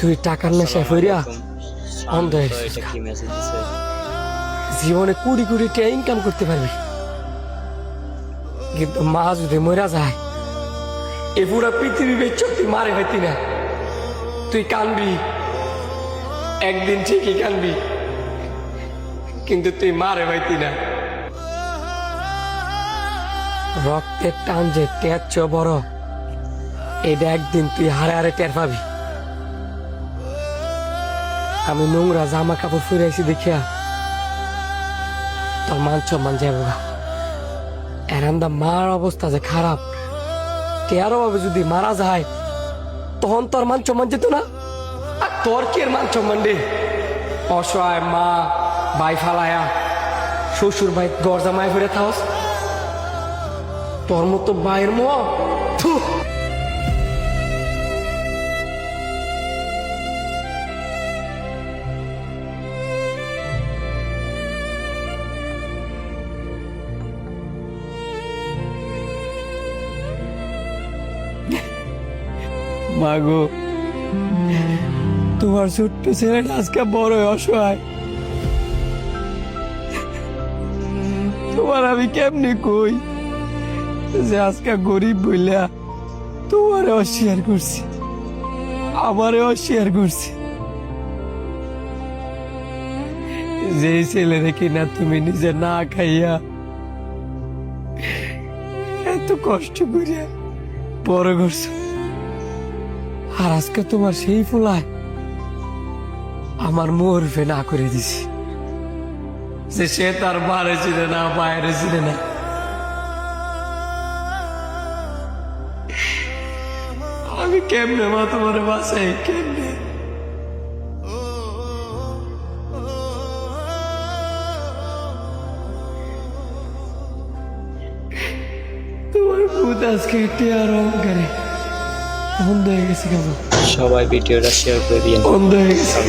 তুই টাকার নেশায় ফিরিয়া অন্ধ হয়ে গেছিস। এটা কি মেসেজ দিছে? জীবনে কোটি কোটি টাকা ইনকাম করতে পারবি, কিন্তু মা যদি মরা যায় এ পুরা পৃথিবী বেচে তুই মারে হইতি না। তুই কানবি, একদিন ঠিকই কানবি, কিন্তু তুই মারে হইতি না। রক্তের টান যে টের চেয়ে বড়, এটা একদিন তুই হারে হারে টের পাবি। আমি নোংরা জামা কাপড় ফিরাইছি দেখিয়া তোর মান সম্মান যাবো। এরান্দা মার অবস্থা যে খারাপ, টেয়ারও ভাবে যদি মারা যায় তখন তোর মান সম্মান যেত না। আর তোর কি মান সম্মান রে? অসহায় মা ভাই ফালায়া শ্বশুর ভাই গরজা মায় ফিরে থাকস, তোর মতো ভাইয়ের মোহ। থু। মাগো, তোমার ছোট্ট ছেলেটা আজকে বড় অসহায়, তোমার আমি কেমনি কই যে আজকে গরিব বইলা তোমারে অস্বীকার করছি, আমারে অস্বীকার করছি। যে ছেলেরে কিনা তুমি নিজে না খাইয়া এত কষ্ট করিয়া বড় করছো, আর আজকে তোমার সেই ফুলায় আমার মোরফে না করে দিছি যে সে তার মারে চিনে না, বাইরে চিনে না। আমি কেমনে মা তোমার বাসায়, কেমনে? তোমার ভূত আজকে টিয়ার অহংকারে বন্ধ হয়ে গেছে কেমন? সবাই ভিডিওটা শেয়ার করে দিয়ে বন্ধ হয়ে গেছে।